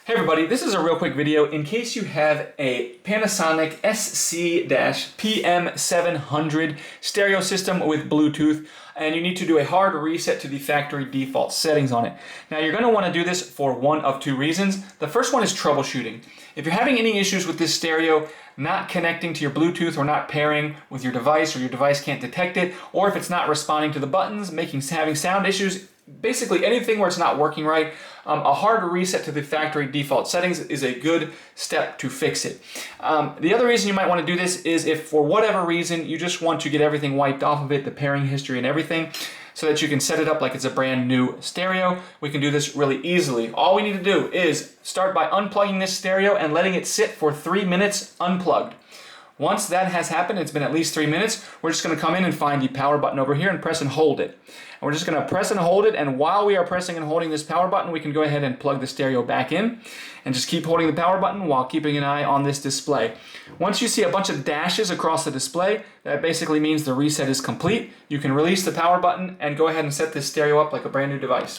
Hey everybody, this is a real quick video in case you have a Panasonic SC-PM700 stereo system with Bluetooth and you need to do a hard reset to the factory default settings on it. Now you're going to want to do this for one of two reasons. The first one is troubleshooting. If you're having any issues with this stereo not connecting to your Bluetooth or not pairing with your device, or your device can't detect it, or if it's not responding to the buttons, having sound issues, basically anything where it's not working right, a hard reset to the factory default settings is a good step to fix it. The other reason you might want to do this is if for whatever reason you just want to get everything wiped off of it, the pairing history and everything, so that you can set it up like it's a brand new stereo. We can do this really easily. All we need to do is start by unplugging this stereo and letting it sit for 3 minutes unplugged. Once that has happened, it's been at least 3 minutes, we're just going to come in and find the power button over here and press and hold it. And we're just going to press and hold it, and while we are pressing and holding this power button, we can go ahead and plug the stereo back in and just keep holding the power button while keeping an eye on this display. Once you see a bunch of dashes across the display, that basically means the reset is complete. You can release the power button and go ahead and set this stereo up like a brand new device.